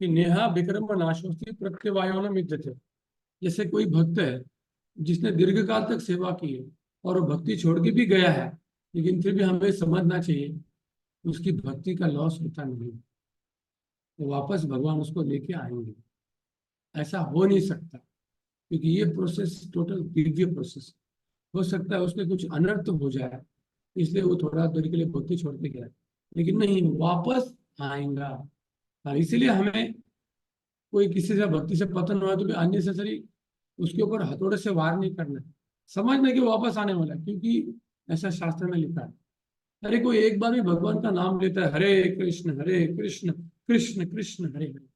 कि नेहा विक्रम नाशोस्ति प्रत्यवायो न मिध्यते। जैसे कोई भक्त है जिसने दीर्घ काल तक सेवा की है और वो भक्ति छोड़ के भी गया है, लेकिन फिर भी हमें समझना चाहिए उसकी भक्ति का लॉस होता नहीं, तो वापस भगवान उसको लेके आएंगे। ऐसा हो नहीं सकता, क्योंकि ये प्रोसेस टोटल दिव्य प्रोसेस। हो सकता है उसमें कुछ अनर्थ हो जाए, इसलिए वो थोड़ा देर के लिए भक्ति छोड़ के गया, लेकिन नहीं, वापस आएगा। और इसीलिए हमें कोई किसी से भक्ति से पतन हुआ तो भी अननेसेसरी उसके ऊपर हथौड़े से वार नहीं करना, समझना कि वापस आने वाला है, क्योंकि ऐसा शास्त्र में लिखा है। अरे कोई एक बार भी भगवान का नाम लेता है, हरे कृष्ण कृष्ण कृष्ण हरे हरे,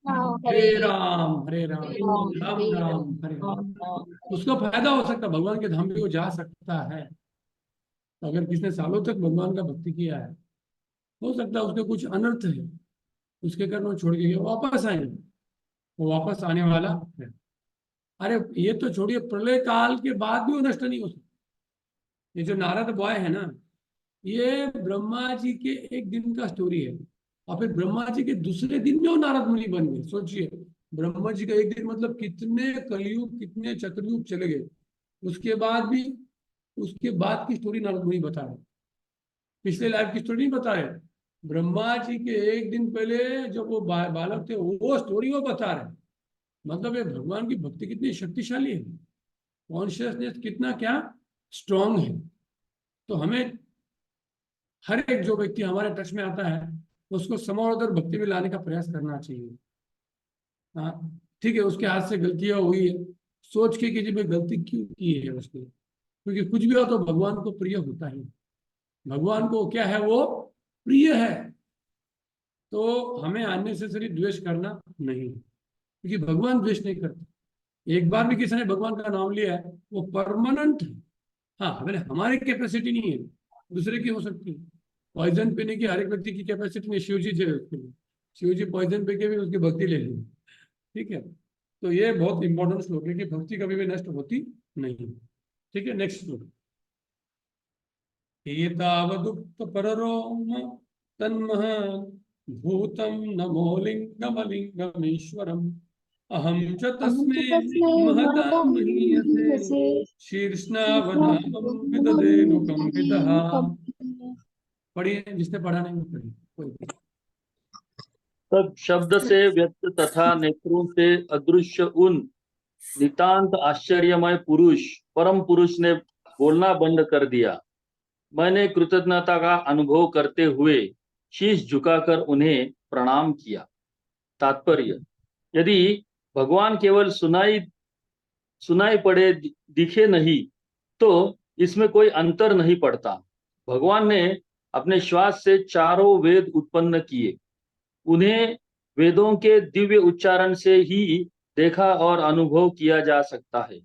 हरे राम राम राम हरे हरे, उसको फायदा हो सकता है, भगवान के धाम पे वो जा सकता है। तो अगर किसने सालों तक भगवान का भक्ति किया है, हो सकता है उसके कुछ अनर्थ है, उसके कारण वो छोड़ के गया, वापस आएंगे, वो वापस आने वाला है। अरे ये तो छोड़िए, प्रलय काल के बाद भी वो नष्ट नहीं हो सकता। ये जो नारद बॉय है ना, ये ब्रह्मा जी के एक दिन का स्टोरी है, और फिर ब्रह्मा जी के दूसरे दिन में वो नारद मुनि बन गए। सोचिए, ब्रह्मा जी का एक दिन मतलब कितने कलयुग, कितने चक्रयुग चले गए, उसके बाद भी उसके बाद की स्टोरी नारद मुनि बता रहे, पिछले लाइफ की स्टोरी नहीं बता रहे। ब्रह्मा जी के एक दिन पहले जब वो बालक थे, वो स्टोरी वो बता रहे। मतलब ये भगवान की भक्ति कितनी शक्तिशाली है, कॉन्शियसनेस कितना क्या स्ट्रांग है। तो हमें हर एक जो व्यक्ति हमारे टच में आता है उसको समारोह भक्ति में लाने का प्रयास करना चाहिए। हाँ, ठीक है, उसके हाथ से गलतियां हुई है, सोच के कि जब ये गलती क्यों की है उसने, क्योंकि कुछ भी हो तो भगवान को प्रिय होता है, भगवान को क्या है, वो प्रिय है। तो हमें अननेसेसरी द्वेष करना नहीं, क्योंकि भगवान द्वेष नहीं करते। एक बार भी किसी ने भगवान का नाम लिया है वो परमानेंट है। हाँ, मैंने हमारी कैपेसिटी नहीं है, दूसरे की हो सकती है। पॉइजन पीने की हर एक व्यक्ति की कैपेसिटी नहीं, शिव जी थे उसके लिए, शिव जी पॉइजन पी के भी उसकी भक्ति ले ली। ठीक है, तो ये बहुत इंपॉर्टेंट श्लोक है कि भक्ति कभी भी नष्ट होती नहीं। ठीक है, नेक्स्ट श्लोक। एतावदुक्त पररोम तन्मह भूतं नमो लिंगमलिंगमीश्वरम् अहं च तस्मै महतां महीयसे शीर्ष्णावधानं विदधेनुकं विदः। पढ़िए, जिसने पढ़ा नहीं वो पढ़िए, कोई नहीं। तब शब्द से व्यक्त तथा नेत्रों से अदृश्य उन नितांत आश्चर्यमय पुरुष परम पुरुष ने बोलना बंद कर दिया। मैंने कृतज्ञता का अनुभव करते हुए शीश झुकाकर उन्हें प्रणाम किया। तात्पर्य, यदि भगवान केवल सुनाई सुनाई पड़े दिखे नहीं तो इसमें कोई अंतर नहीं पड़ता। भगवान ने अपने श्वास से चारों वेद उत्पन्न किए, उन्हें वेदों के दिव्य उच्चारण से ही देखा और अनुभव किया जा सकता है।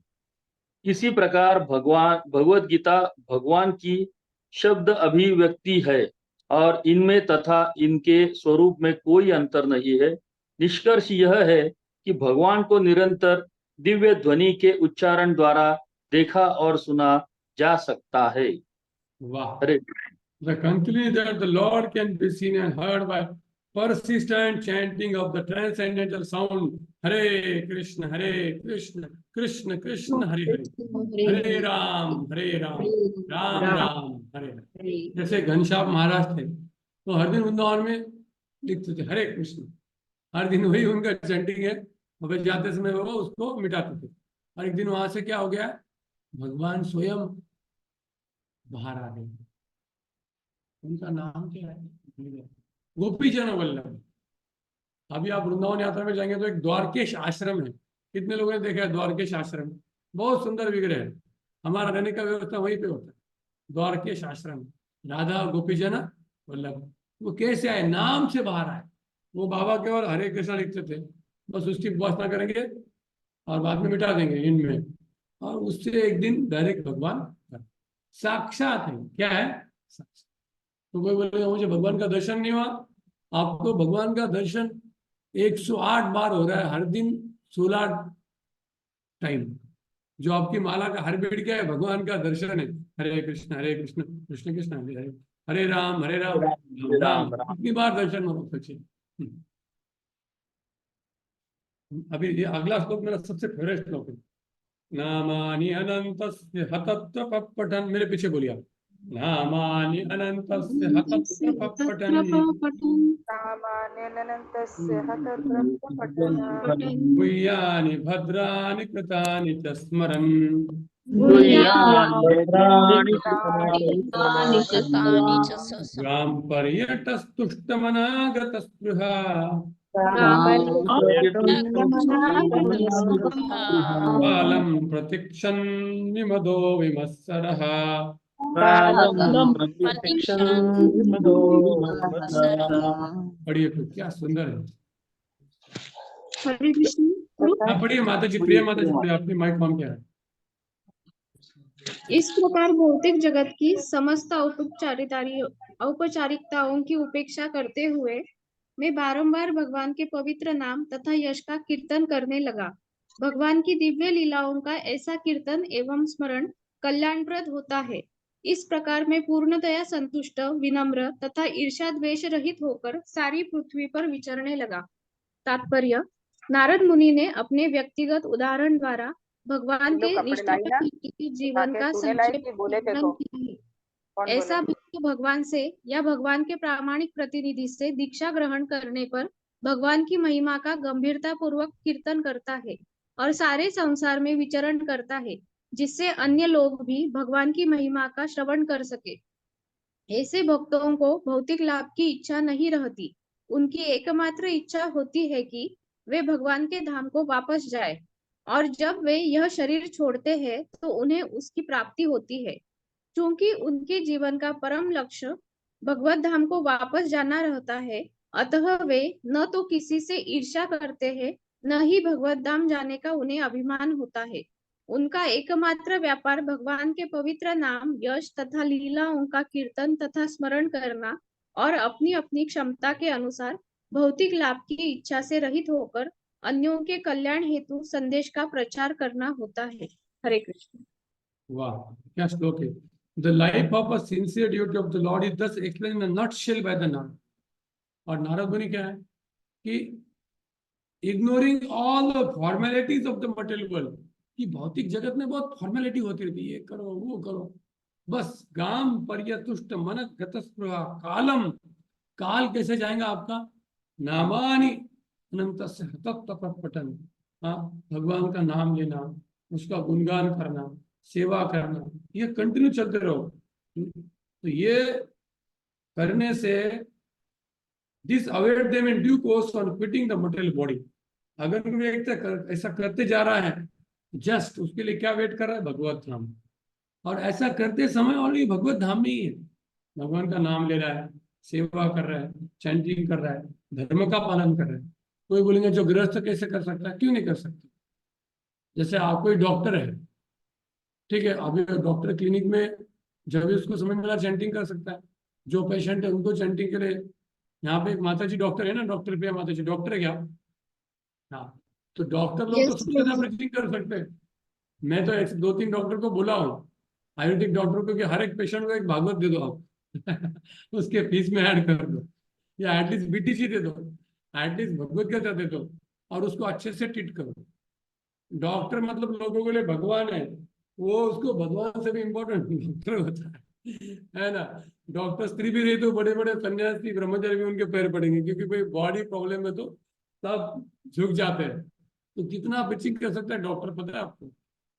इसी प्रकार भगवत गीता भगवान की शब्द अभिव्यक्ति है और इनमें तथा इनके स्वरूप में कोई अंतर नहीं है। निष्कर्ष यह है कि भगवान को निरंतर दिव्य ध्वनि के उच्चारण द्वारा देखा और सुना जा सकता है। वाह। अरे The conclusion is that the Lord can be seen and heard by persistent chanting of the transcendental sound Hare Krishna, Krishna Krishna, Hare Hare, Hare Ram, Ram Ram, Hare Hare। जैसे घनश्याम महाराज थे तो हर दिन वृंदावन में लिखते थे हरे कृष्ण, हर दिन वही उनका चैंटिंग है, और जाते समय वो उसको मिटाते थे। और एक दिन वहां से क्या हो गया, भगवान स्वयं बाहर आ गए। उनका नाम क्या है, गोपीजन वल्लभ। अभी आप वृंदावन यात्रा में जाएंगे तो एक द्वारकेश आश्रम है, कितने लोगों ने देखा है द्वारकेश आश्रम, बहुत सुंदर विग्रह है। हमारा रहने का व्यवस्था वहीं पे होता है, द्वारकेश आश्रम, राधा गोपीजन वल्लभ। वो कैसे आए, नाम से बाहर आए। वो बाबा केवल हरे कृष्णा लिखते थे, बस उसकी उपासना करेंगे और बाद में मिटा देंगे इनमें, और उससे एक दिन डायरेक्ट भगवान साक्षात है। क्या है, साक्षात। तो कोई बोलेगा मुझे भगवान का दर्शन नहीं हुआ, आपको भगवान का दर्शन 108 बार हो रहा है हर दिन 16 टाइम। जो आपकी माला का हर बीट क्या है, भगवान का दर्शन है। हरे कृष्ण कृष्ण कृष्ण हरे हरे, हरे राम राम राम। कितनी बार दर्शन हो सोचिए। अभी ये अगला श्लोक मेरा सबसे फेवरेट श्लोक है। नामानि अनन्तस्य हतत्र पठन, मेरे पीछे बोलिए आप। नामानि अनन्तस्य हतत्र पठन, गुह्यानि भद्राणि कृतानि च स्मरन्, ग्राम पर्यटस्तुष्टमनागतस्पृहा, कालं प्रतीक्षन् विमदो विमत्सरः। पढ़िए तो क्या सुंदर है। हरे कृष्ण। पढ़िए माता जी, प्रिय माता जी, पढ़िए, आपने माइक ऑन किया है। इस प्रकार भौतिक जगत की समस्त औपचारिकताओं की उपेक्षा करते हुए मैं बारंबार भगवान के पवित्र नाम तथा यश का कीर्तन करने लगा। भगवान की दिव्य लीलाओं का ऐसा कीर्तन एवं स्मरण कल्याणप्रद होता है। इस प्रकार मैं पूर्णतया संतुष्ट, विनम्र तथा ईर्ष्या द्वेष रहित होकर सारी पृथ्वी पर विचरने लगा। तात्पर्य, नारद मुनि ने अपने व्यक्तिगत उदाहरण द्वारा भगवान के निष्ठावान जीवन का संक्षेप वर्णन किया है। ऐसा भक्त भगवान से या भगवान के प्रामाणिक प्रतिनिधि से दीक्षा ग्रहण करने पर भगवान की महिमा का गंभीरता पूर्वक कीर्तन करता है और सारे संसार में विचरण करता है, जिससे अन्य लोग भी भगवान की महिमा का श्रवण कर सके। ऐसे भक्तों को भौतिक लाभ की इच्छा नहीं रहती। उनकी एकमात्र इच्छा होती है कि वे भगवान के धाम को वापस जाए, और जब वे यह शरीर छोड़ते हैं तो उन्हें उसकी प्राप्ति होती है। क्योंकि उनके जीवन का परम लक्ष्य भगवत धाम को वापस जाना रहता है, अतः वे न तो किसी से ईर्ष्या करते हैं, न ही भगवत धाम जाने का उन्हें अभिमान होता है। उनका एकमात्र व्यापार भगवान के पवित्र नाम, यश तथा लीलाओं का कीर्तन तथा स्मरण करना और अपनी अपनी क्षमता के अनुसार भौतिक लाभ की इच्छा से रहित होकर अन्यों के कल्याण हेतु संदेश का प्रचार करना होता है। हरे कृष्ण। वाह, क्या श्लोक है। The life of a sincere duty of the lord is thus explained in a nutshell by the Narad. और नारद मुनि क्या है कि ignoring all the formalities of the material world, कि भौतिक जगत में बहुत फॉर्मेलिटी होती रहती है, ये करो वो करो, बस गाम पर्यतुष्ट मन गतस्पृहा कालम, काल कैसे जाएगा आपका, नामानि अनंत पठन, हाँ, भगवान का नाम लेना, उसका गुणगान करना, सेवा करना, ये कंटिन्यू चलते रहो। तो ये करने से this await them in due course on quitting the material body. अगर कोई व्यक्ति ऐसा करते जा रहा है, जस्ट उसके लिए क्या वेट कर रहा है, भगवत धाम। और ऐसा करते समय ऑलरेडी भगवत धाम में ही है, भगवान का नाम ले रहा है, सेवा कर रहा है, चैंटिंग कर रहा है, धर्म का पालन कर रहा है। कोई बोलेंगे जो गृहस्थ कैसे कर सकता है, क्यों नहीं कर सकते। जैसे आप कोई डॉक्टर है, ठीक है, अभी डॉक्टर क्लिनिक में जब भी उसको समझ में आ चैंटिंग कर सकता है। जो पेशेंट है उनको चैंटिंग के लिए, यहाँ पे एक माता जी डॉक्टर है ना, डॉक्टर प्रिया माता जी, डॉक्टर है क्या? हाँ, तो डॉक्टर लोग तो सबसे ज्यादा प्रीचिंग कर सकते हैं। मैं तो ऐसे 2-3 डॉक्टर को बोला हूँ, आयुर्वेदिक डॉक्टर को, कि हर एक पेशेंट को एक भागवत दे दो आप उसके फीस में ऐड कर दो, या एटलीस्ट बीटीसी दे दो, एटलीस्ट भगवत गीता दे दो, और उसको अच्छे से ट्रीट करो। डॉक्टर मतलब लोगों के लिए भगवान है, वो उसको भगवान से भी इम्पोर्टेंट डॉक्टर होता है ना। डॉक्टर स्त्री भी रही तो बड़े बड़े सन्यासी ब्रह्मचारी भी उनके पैर पड़ेंगे, क्योंकि भाई बॉडी प्रॉब्लम है तो सब झुक जाते हैं। तो कितना पिचिंग कर सकता है डॉक्टर, पता है आपको?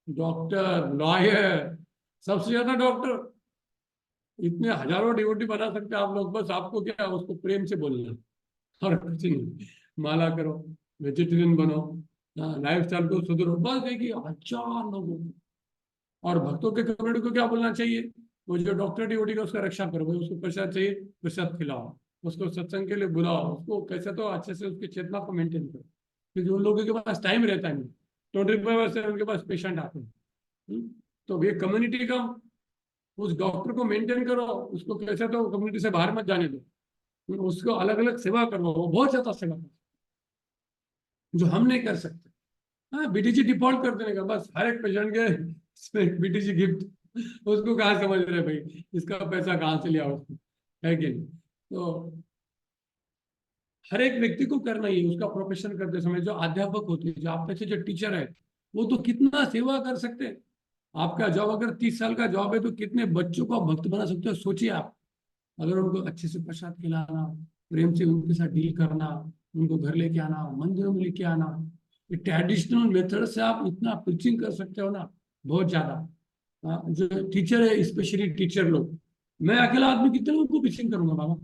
डॉक्टर, लॉयर, सबसे ज्यादा डॉक्टर, इतने हजारों डिवोटी बना सकते हैं आप लोग। बस आपको क्या, उसको प्रेम से बोलना और कुछ नहीं। माला करो, वेजिटेरियन बनो, लाइफ स्टाइल को सुधरो, बस देखिए हजार लोगों को। और भक्तों के कम्युनिटी को क्या बोलना चाहिए, वो जो डॉक्टर डिवोटी का उसका रक्षा करो भाई, उसको प्रसाद चाहिए प्रसाद खिलाओ, उसको सत्संग के लिए बुलाओ, उसको कैसे तो अच्छे से उसकी चेतना को मेंटेन करो, क्योंकि उन लोगों के पास टाइम रहता है नहीं, 24 से उनके पास पेशेंट आते हैं। तो ये कम्युनिटी का, उस डॉक्टर को मेंटेन करो, उसको कैसे तो कम्युनिटी से बाहर मत जाने दो, उसको अलग अलग सेवा करो, वो बहुत ज्यादा सेवा करो जो हम नहीं कर सकते। हाँ, बीटीजी डिफॉल्ट कर देने का, बस हर एक पेशेंट के बीटीजी गिफ्ट, उसको कहाँ समझ रहे भाई, इसका पैसा कहाँ से लिया उसको, है कि नहीं। तो हर एक व्यक्ति को करना ही, उसका प्रोफेशन करते समय जो अध्यापक होते हैं, जो आपके से जो टीचर है, वो तो कितना सेवा कर सकते हैं। आपका जॉब अगर 30 साल का जॉब है तो कितने बच्चों को आप भक्त बना सकते हो, सोचिए आप। अगर उनको अच्छे से प्रसाद खिलाना, प्रेम से उनके साथ डील करना, उनको घर लेके आना, मंदिरों में लेके आना, ट्रेडिशनल मेथड से आप इतना प्रीचिंग कर सकते हो ना, बहुत ज्यादा। जो टीचर है, स्पेशली टीचर लोग, मैं अकेला आदमी कितने लोगों को प्रीचिंग करूंगा बाबा,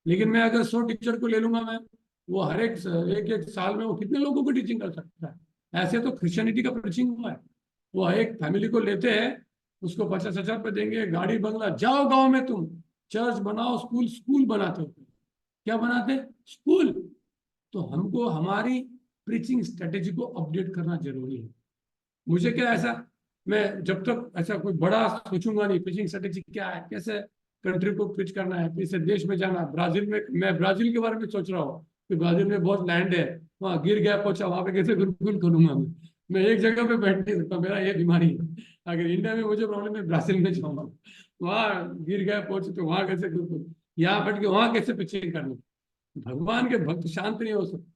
लेकिन मैं अगर 100 टीचर को ले लूंगा मैं, वो हर एक एक साल में वो कितने लोगों को टीचिंग कर सकता है। ऐसे तो क्रिश्चियनिटी का प्रीचिंग हुआ है। वो एक फैमिली को लेते हैं, उसको 50,000 रुपये देंगे, गाड़ी बंगला, जाओ गांव में तुम चर्च बनाओ, स्कूल, स्कूल बनाते हो, क्या बनाते, स्कूल। तो हमको हमारी प्रीचिंग स्ट्रेटेजी को अपडेट करना जरूरी है। मुझे क्या, ऐसा मैं जब तक ऐसा कोई बड़ा सोचूंगा नहीं, प्रीचिंग स्ट्रेटेजी क्या है, कैसे कंट्री को प्रीच करना है, कैसे देश में जाना। ब्राजील में, मैं ब्राजील के बारे में सोच रहा हूँ कि ब्राजील में बहुत लैंड है, वहाँ गिर गया पहुंचा, वहां पे कैसे गुरुकुल करूंगा मैं एक जगह पे बैठ नहीं सकता, मेरा ये बीमारी है। अगर इंडिया में मुझे प्रॉब्लम है, ब्राजील में जाऊंगा, वहाँ गिर गया पहुंचे तो वहां कैसे गुरुकुल, यहाँ बैठ के वहां कैसे प्रीचिंग करनी। भगवान के भक्त शांत नहीं हो सकते,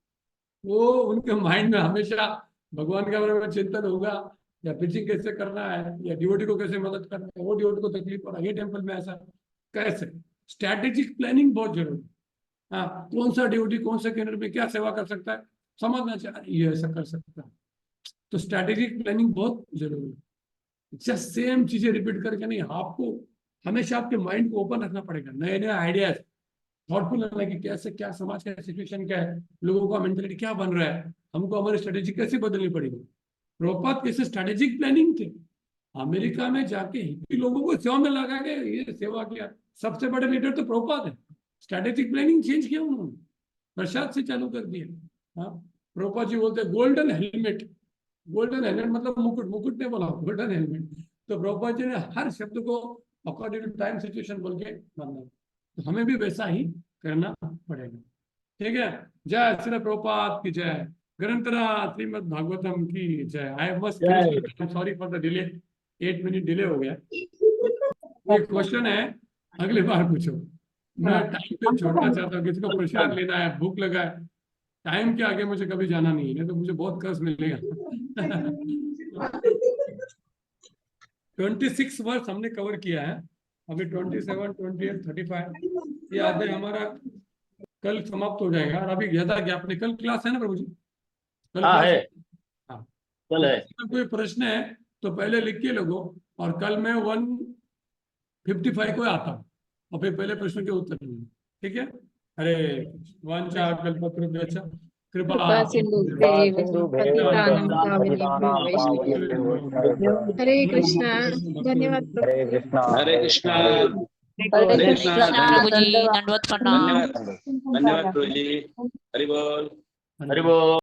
वो उनके माइंड में हमेशा भगवान के बारे में चिंतन होगा, या प्रीचिंग कैसे करना है, या डिवोटी को कैसे मदद करना है, वो डिवोटी को तकलीफ हो रहा है, ये टेम्पल में ऐसा कैसे। स्ट्रैटेजिक प्लानिंग बहुत जरूरी है। हाँ, कौन सा डिवोटी कौन से केंद्र में क्या सेवा कर सकता है, समझना चाहिए, ये ऐसा कर सकता है। तो स्ट्रैटेजिक प्लानिंग बहुत जरूरी है। जस्ट सेम चीजें रिपीट करके नहीं, आपको हमेशा आपके माइंड को ओपन रखना पड़ेगा, नए नए आइडियाज। थॉटफुल रहना कि कैसे क्या समाज का सिचुएशन क्या है, लोगों का मेंटेलिटी क्या बन रहा है, हमको हमारी स्ट्रेटेजी कैसे बदलनी पड़ेगी। प्रभुपाद कैसे स्ट्रेटेजिक प्लानिंग थे, अमेरिका में जाके हिप्पी लोगों को सेवा में लगा के ये सेवा किया। सबसे बड़े लीडर तो प्रभुपाद है। स्ट्रेटेजिक प्लानिंग चेंज किया उन्होंने, प्रसाद से चालू कर दिया। हाँ, प्रभुपाद जी बोलते गोल्डन हेलमेट, गोल्डन हेलमेट मतलब मुकुट, मुकुट ने बोला गोल्डन हेलमेट। तो प्रभुपाद जी ने हर शब्द को अकॉर्डिंग टू टाइम सिचुएशन बोल के मानना, तो हमें भी वैसा ही करना पड़ेगा। ठीक है, जय श्री प्रभुपाद की जय, ग्रंथरा श्रीमद् भागवतम की जय। I must sorry for the delay, 8 minute delay हो गया। एक क्वेश्चन है, अगली बार पूछो। मैं टाइम पे छोड़ना चाहता हूँ, किसी को प्रसाद लेना है, भूख लगा है, टाइम के आगे मुझे कभी जाना नहीं है, तो मुझे बहुत कर्ज मिलेगा। 26 वर्ष हमने कवर किया है, अभी 27, 28, 35 ये आधे हमारा कल समाप्त हो जाएगा। और अभी ज्यादा गैप नहीं, कल क्लास है ना प्रभु जी? कल हाँ क्लास है, हाँ, कल है। तो कोई प्रश्न है तो पहले लिख के लगो, और कल मैं 155 को आता हूँ और फिर पहले प्रश्न के उत्तर दूंगा। ठीक है, अरे वांछा कल्पतरुभ्यश्च कृपा कृपा सिंधु पतितानां पावनेभ्यो वैष्णवेभ्यो हरे कृष्णा। धन्यवाद प्रभु। हरे कृष्णा। हरे कृष्णा। हरे कृष्णा। कृष्णा प्रभु जी, धन्यवाद। दंडवत प्रणाम। धन्यवाद प्रभु जी। हरि बोल। हरि हरि बोल।